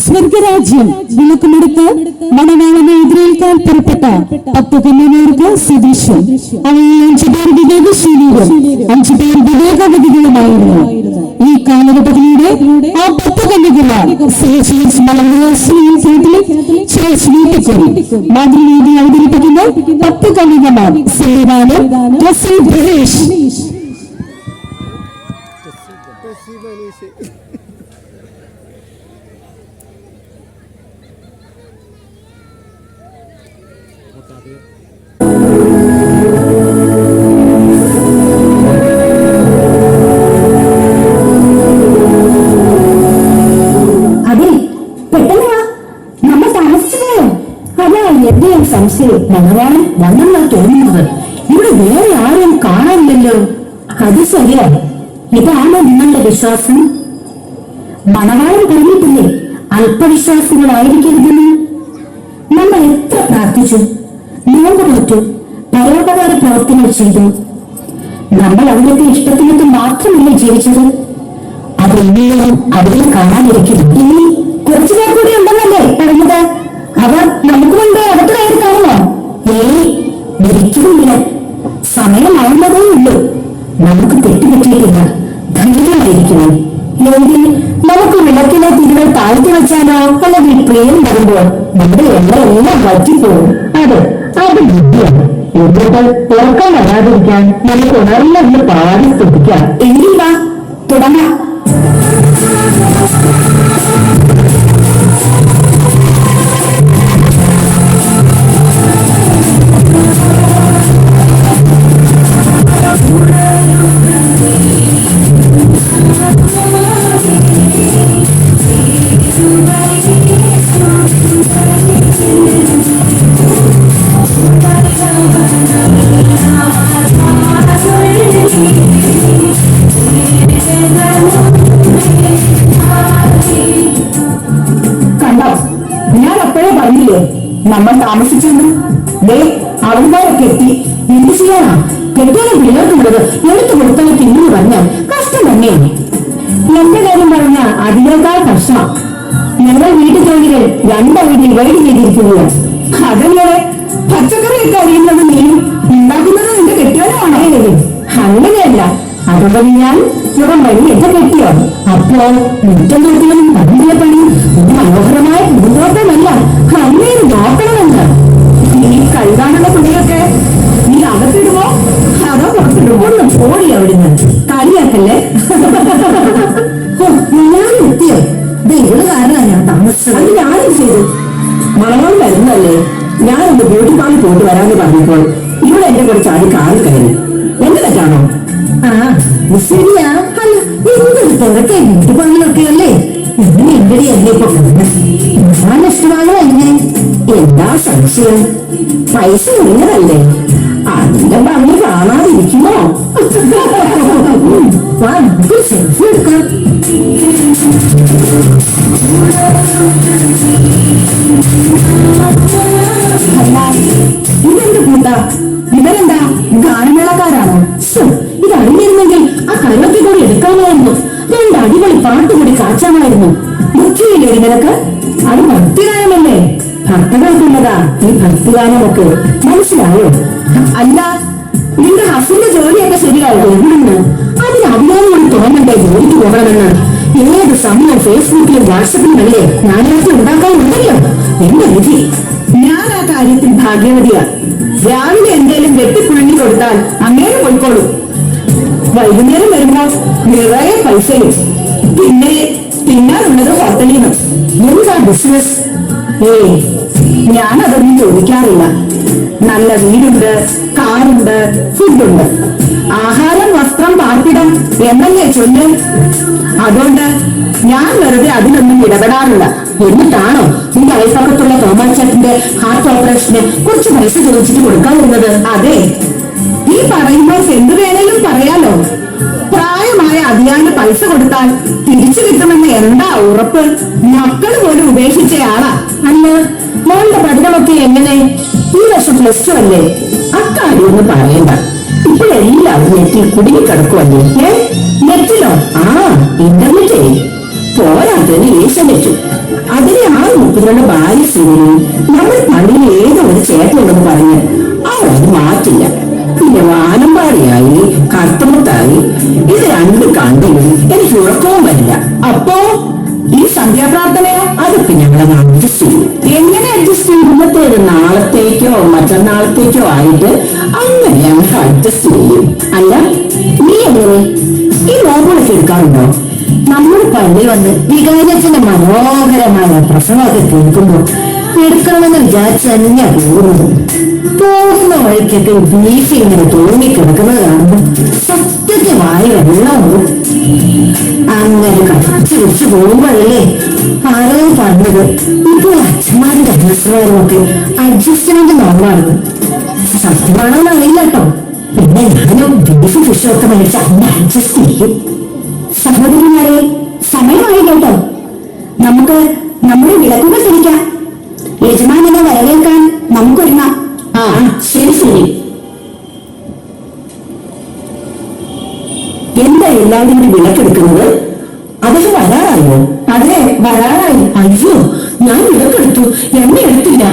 സ്വർഗരാജ്യം വിളക്കുമെടുത്ത് മണവാളനെ എതിരേൽക്കാൻ പുറപ്പെട്ട 10 കന്യകമാർക്ക് സദൃശ്യം. അവയിൽ 5 പേർ വിവേകശീലികളും 5 പേർ വിവേകവതികളുമായിരുന്നു. ഈ കാലഘട്ടത്തിലൂടെ ആ 10 കന്യകമാർ മാതൃവേദി അവതരിപ്പിക്കുന്ന 10 കന്യകമാർ സേവാനും സംശയം മണവാളൻ വന്നെന്നാ തോന്നുന്നത്. ഇവിടെ വേറെ ആരും കാണാനില്ലല്ലോ. അത് ശരിയാണ്. ഇതാണോ നിങ്ങളുടെ വിശ്വാസം? മണവാളൻ പറഞ്ഞിട്ടില്ലേ അല്പവിശ്വാസികളായിരിക്കരുതെന്ന്? നമ്മൾ എത്ര പ്രാർത്ഥിച്ചു, നോമ്പ് നോറ്റു, പരോപകാര പ്രവർത്തനങ്ങൾ ചെയ്തു. നമ്മൾ അവിടുത്തെ ഇഷ്ടത്തിനൊക്കെ മാത്രമല്ലേ ജീവിച്ചത്? അത് ഇനിയും അവിടെ കാണാനിരിക്കുന്നു. ഇനി കുറച്ചു പേർ കൂടി ഉണ്ടെന്നല്ലേ പറഞ്ഞത്? അവർ നമുക്ക് മുമ്പേ അകത്ത് കയറി കാണുമോ? ഒരിക്കലുമില്ല. സമയമാവുന്നതേ ഉള്ളൂ. നമുക്ക് തെറ്റുപറ്റിയിട്ടില്ല. ധൈര്യമായിരിക്കണം. എങ്കിൽ നമുക്ക് വിളക്കിലെ തിരികൾ താഴ്ത്തി വെച്ചാലോ? അല്ലെങ്കിൽ പ്രിയം വരുമ്പോൾ നമ്മുടെ എല്ലാം വറ്റിപ്പോകും. അത് ബുദ്ധിയാണ്. എന്നിട്ട് ഉറക്കം വരാതിരിക്കാൻ നമുക്ക് ഉണർന്നു പാടി ശ്രദ്ധിക്കാം. എങ്കിൽ വാ തുടങ്ങാം. നമ്മൾ താമസിച്ചെന്ന് അവന്മാരൊക്കെ എത്തി. എന്ത് ചെയ്യാനാ? കെട്ടിയാലും പിള്ളേർക്കുള്ളത് എടുത്തു കൊടുത്താൽ പിന്നീട് പറഞ്ഞാൽ കഷ്ടം തന്നെയാണ്. എന്റെ കാര്യം പറഞ്ഞ അതിനേക്കാൾ കഷ്ടം. ഞങ്ങൾ വീട്ടു ജോലികൾ 2 വീട്ടിൽ വൈകി ചെയ്തിരിക്കുകയാണ്. അതല്ലേ പച്ചക്കറിയൊക്കെ അറിയുന്നത് നീയും ഉണ്ടാക്കുന്നത് നിന്റെ കെട്ടിയാലുമാണേ. അങ്ങനെയല്ല. അതുകൊണ്ട് ഞാൻ ഇവിടെ വഴി എന്റെ കെട്ടിയോ? അപ്പോ മുറ്റം നോക്കലും പണ്ടിലെ പണി മനോഹരമായ പൂന്തോട്ടമല്ല, അങ്ങേര് നോക്കണമെന്ന്. ഈ കഴുകാനുള്ള തുണിയൊക്കെ നീ അകത്തിടുമോ അതോ പുറത്തിടുമോ? ഒന്നും പോടി അവിടുന്ന്. കളിയാക്കല്ലേ. ഞാൻ എത്തിയോ? ഇവള് കാരണമാണ് ഞാൻ താമസിച്ചത്. അത് ഞാനും ചെയ്തു. മണവാൾ വരുന്നല്ലേ. ഞാനൊന്ന് ബ്യൂട്ടി പാർലർ പോയിട്ട് വരാമെന്ന് പറഞ്ഞപ്പോൾ ഇവിടെ എന്റെ കൂടെ ചാടി കാറിൽ കയറി. എന്റെ തെറ്റാണോ? ശരിയാ. അല്ല എന്തൊരു തിരക്കെ ബ്യൂട്ടി പാർലറൊക്കെ അല്ലേ. ഇങ്ങനെ എന്റെ അല്ലേ ഇപ്പൊ ഞാൻ ഇഷ്ടമാണോ? എന്നെ എന്താ സംശയം? പൈസ ഉള്ളതല്ലേ. അതിന്റെ ഭംഗി കാണാതിരിക്കുമോ? സെൽഫി എടുക്കാം. അല്ല ഇതെന്ത് കൂട്ടാ? ഇവരെന്താ ഗാനമേളക്കാരാണോ? ഇത് അറിഞ്ഞിരുന്നെങ്കിൽ ആ കരോക്കെ കൂടി എടുക്കാമായിരുന്നു. 2 അടിപൊളി പാട്ടുകൂടി കാച്ചാമായിരുന്നു. മുഖ്യമില്ലേ നിനക്ക്? അത് ഭക്തിഗാനമല്ലേ? ഭക്തകൾക്കുള്ളതാ ഈ ഭക്തിഗാനമൊക്കെ. മനസ്സിലായോ? അല്ല നിന്റെ ഹസ്ബൻഡിന്റെ ജോലിയൊക്കെ ശരിയായോ? എവിടുന്ന്? അതിന് അഭിമാനം കൊണ്ട് തോന്നണ്ടേ ജോലിക്ക് പോകണമെന്ന്? ഏത് സമയം ഫേസ്ബുക്കിലും വാട്സപ്പിലും അല്ലേ ഞാനൊക്കെ ഉണ്ടാക്കാനുണ്ടല്ലോ. എന്റെ വിധി. ഞാൻ ആ കാര്യത്തിൽ ഭാഗ്യവതിയാണ്. രാവിലെ എന്തേലും വെട്ടിപ്പുഴങ്ങി കൊടുത്താൽ അങ്ങനെ പോയിക്കോളൂ. വൈകുന്നേരം വരുമ്പോ നിറയെ പൈസയും. പിന്നെ തിന്നാനുള്ളത് ഹോട്ടലിൽ നിന്ന്. എന്താ ബിസിനസ്? ഞാനതൊന്നും ചോദിക്കാറില്ല. നല്ല വീടുണ്ട്, കാറുണ്ട്, ഫുഡുണ്ട്. ആഹാരം, വസ്ത്രം, പാർപ്പിടം എന്നല്ലേ ചൊല്ല്. അതുകൊണ്ട് ഞാൻ വെറുതെ അതിലൊന്നും ഇടപെടാറില്ല. എന്നിട്ടാണോ നിന്റെ അയൽപ്പക്കത്തുള്ള തോമാച്ചേട്ടന്റെ ഹാർട്ട് ഓപ്പറേഷന് കുറച്ച് പൈസ ചോദിച്ചിട്ട് കൊടുക്കാറുള്ളത്? അതെ, ഈ പറയുമ്പോൾ എന്ത് വേണേലും പറയാലോ. പ്രായമായ അതിയാണ്ട് പൈസ കൊടുത്താൽ തിരിച്ചു കിട്ടുമെന്ന് എന്താ ഉറപ്പ്? മക്കള് പോലും ഉപേക്ഷിച്ചയാളാ. അല്ല മോളുടെ പഠനമൊക്കെ എങ്ങനെ? ഈ വർഷം +2 അല്ലേ? അക്കാര്യൊന്നും പറയണ്ട. ഇപ്പോഴെല്ലാവരും നെറ്റിൽ കുടുങ്ങി കിടക്കുവല്ലേ. നെറ്റിലോ? ഇന്റർനെറ്റ്. പോരാത്തതിന് ലേശം വെച്ചു. അതിലെ 6:32 ബാല്യശ്രീയും നമ്മൾ പള്ളിയിൽ ഏതോ ഒരു ചേട്ടനുണ്ടെന്ന് പറഞ്ഞ് അവളത് മാറ്റില്ല. പിന്നെ വാനമ്പാടിയായി കറുത്തമുത്തായി ഇത് രണ്ടും കണ്ടില്ല. എനിക്ക് ഉറക്കവും വരില്ല. അപ്പോ ഈ സന്ധ്യാപ്രാർത്ഥനയോ അതൊക്കെ ഞങ്ങൾ അഡ്ജസ്റ്റ് ചെയ്യും. എങ്ങനെ അഡ്ജസ്റ്റ് ചെയ്യും? ഇന്നത്തേത് നാളത്തേക്കോ മറ്റന്നാളത്തേക്കോ ആയിട്ട് അങ്ങനെ ഞങ്ങൾ അഡ്ജസ്റ്റ് ചെയ്യും. അല്ല, നീ എങ്ങനെ ഈ നോമ്പുകളൊക്കെ എടുക്കാറുണ്ടോ? നമ്മുടെ പള്ളി വന്ന് വികാരത്തിന്റെ മനോഹരമായ പ്രസവമൊക്കെ കേൾക്കുമ്പോൾ എടുക്കണമെന്ന് വിചാരിച്ച് തന്നെയാ പോകുന്ന വഴിക്കൊക്കെ ബീഫ് ഇങ്ങനെ തോന്നിക്കിടക്കുന്നത് കാണുമ്പോൾ സത്യത്തിൽ വായ വെള്ളമുണ്ട്. അങ്ങനെ കടിച്ചു വെച്ച് പോകുമ്പോഴല്ലേ ആരോ പറഞ്ഞത് ഇപ്പോൾ അച്ഛന്മാരുടെ അഡ്ജസ്റ്റ്മാരുമൊക്കെ അഡ്ജസ്റ്റ്മെന്റ് നോക്കാണെന്ന്. സത്യമാണോന്ന് അറിയില്ല കേട്ടോ. പിന്നെ ഞാനും ബീഫ് ഫിഷും ഒക്കെ മേടിച്ച് അങ്ങനെ അഡ്ജസ്റ്റ് ചെയ്യും. സഹോദരിമാരെ, സമയമായി കേട്ടോ. നമുക്ക് നമ്മുടെ വിളക്കുകൾ തിരിക്കാം. യജമാനെ വരവേൽക്കാൻ നമുക്കൊരുങ്ങാം. ആ ശരി ശരി. എന്താ എല്ലാവരും കൂടി വിളക്കെടുക്കുന്നത്? അതൊക്കെ വരാറായോ? അതെ, വരാറായി. അയ്യോ, ഞാൻ വിളക്കെടുത്തു, എണ്ണ എടുത്തില്ല.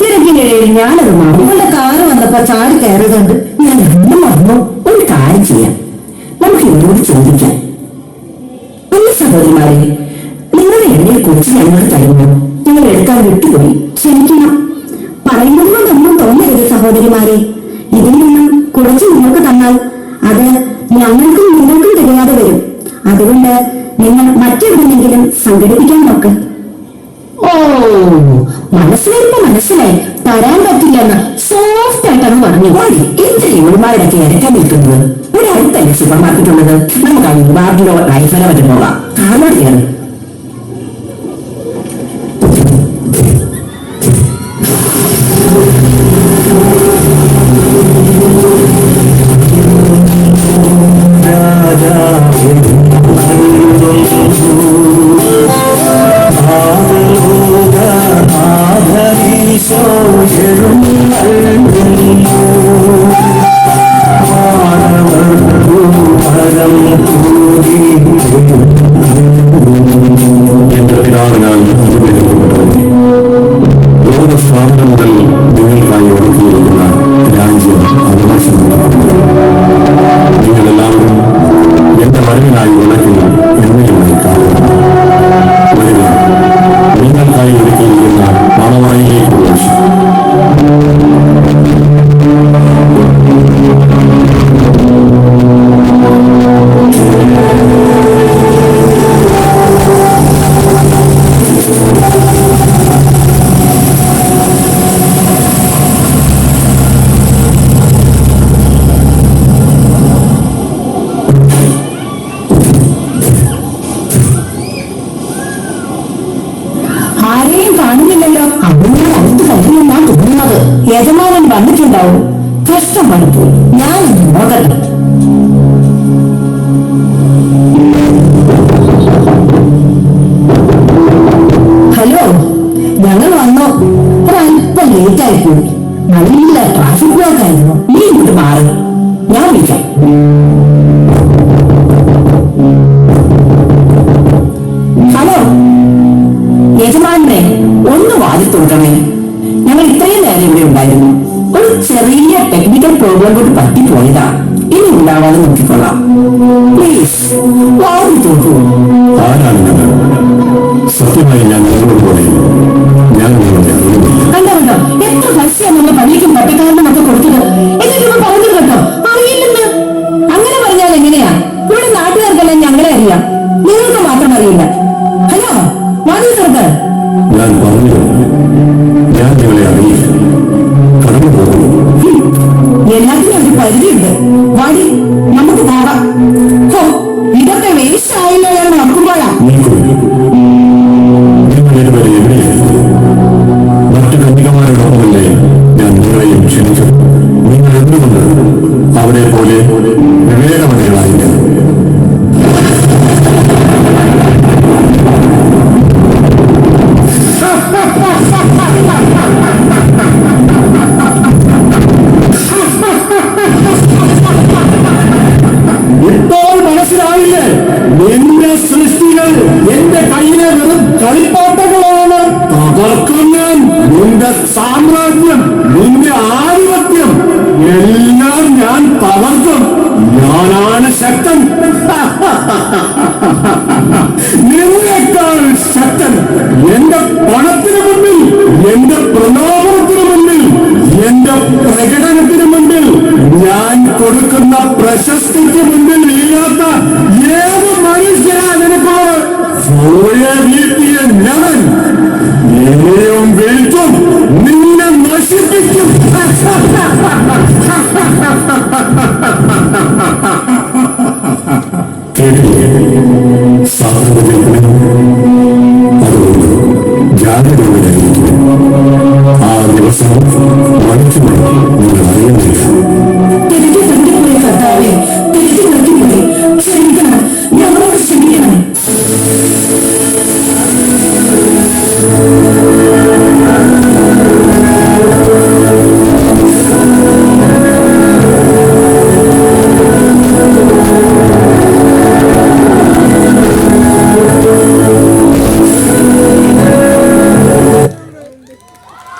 തിരക്കിനിടയിൽ ഞാനത് മകളുടെ കാറ് വന്നപ്പോ ചാടി കയറിയതുകൊണ്ട് ഞാൻ എണ്ണ മറന്നു. ഒരു കാര്യം ചെയ്യാം, നമുക്ക് ഇവരോട് ചോദിക്കാം. ഒന്ന് സഹോദരിമാരെ, നിങ്ങളുടെ എണ്ണയെ കുറിച്ച് ഞങ്ങൾ തരുന്നു. ഞങ്ങൾ എടുക്കാൻ വിട്ടുപോയി, ക്ഷമിക്കണം. പറയുന്നത് കൊണ്ടൊന്നും തോന്നരുത് സഹോദരിമാരെ. ഇതിൽ നിന്നും കുറച്ച് നിങ്ങൾക്ക് തന്നാൽ അത് ഞങ്ങൾക്കും നിങ്ങൾക്കും തികയാതെ വരും. അതുകൊണ്ട് നിങ്ങൾ മറ്റെവിടെയെങ്കിലും സംഘടിപ്പിക്കാൻ നോക്ക്. ഓ, മനസ്സിലായി. തരാൻ പറ്റില്ലെന്ന് സോഫ്റ്റ് ആയിട്ടാണ് പറഞ്ഞു. എന്ത് ഇവളുമാരുടെയൊക്കെ ഇരക്കാൻ നിൽക്കുന്നത്? ഇവിടെ അടുത്തല്ലേ സൂപ്പർ മാർക്കറ്റ് ഉള്ളത്? നമുക്ക് വാർഡിലോ റൈഫലോ മറ്റും പോകാം. കാർലോട് കയറി. യജമാനൻ വന്നിട്ടുണ്ടാവും. കഷ്ടമായി പോയി. ഞാൻ നോക്കട്ടെ. ഹലോ, ഞങ്ങൾ വന്നോ? ഒരല്പം ലേറ്റ് ആയി പോയി. നല്ല ട്രാഫിക് ബ്ലോക്ക് ആയിരുന്നു. നീ ഇങ്ങോട്ട് മാറി, ഞാൻ വിളിക്കാം. ഹലോ യജമാനെ, ഒന്ന് വാതിൽ തുറക്കണേ. ഞങ്ങൾ ഇത്രയും നേരം ഇവിടെ ഉണ്ടായിരുന്നു. ഒരു ചെറിയ ടെക്നിക്കൽ പ്രോബ്ലം കൊണ്ട് പറ്റിപ്പോയതാ. ഇനി ഉണ്ടാവാതെ നോക്കിക്കൊള്ളാം. പ്ലീസ് വാതിൽ തുറക്കൂ. സത്യമായി ഞാൻ നിങ്ങളോട് പറയും, ഞാൻ നിങ്ങളുടെ കണ്ടോ എത്ര പൈസയാണ് നമ്മുടെ പള്ളിക്കും പട്ടിക്കാരനും ഒക്കെ കൊടുത്തത്. എന്നിട്ട് പറഞ്ഞു കേട്ടോ അറിയില്ലെന്ന്. അങ്ങനെ പറഞ്ഞാൽ എങ്ങനെയാ? ഇവിടെ നാട്ടുകാർക്കെല്ലാം ഞങ്ങളെ അറിയാം, നിങ്ങൾക്ക് മാത്രം അറിയില്ല. ഹലോ, വാതിൽ തുറക്ക്. ഞാൻ പറഞ്ഞു, ഞാൻ നിങ്ങളെ അറിയില്ല. കടന്നു പോകുന്നു. എല്ലാത്തിനും ഒരു പരിധിയുണ്ട്. വാടി, നമുക്ക് പോകാം. ഇതൊക്കെ വേസ്റ്റ് ആയില്ലോ എന്ന് നോക്കുമ്പോഴാ. സാമ്രാജ്യം, നിന്റെ ആധിപത്യം എല്ലാം ഞാൻ തകർക്കും. ഞാനാണ് ശക്തൻ. നിന്നേക്കാൾ ശക്തൻ. എന്റെ പണത്തിന് മുന്നിൽ, എന്റെ പ്രലോഭനത്തിന് മുന്നിൽ, എന്റെ പ്രകടനത്തിന് മുന്നിൽ, ഞാൻ കൊടുക്കുന്ന പ്രശസ്തിക്ക് മുന്നിൽ ഇല്ലാത്ത ഏത് മനുഷ്യനാ നിനക്കുള്ളത്? സൂര്യ വീട്ടിയ ഞാൻ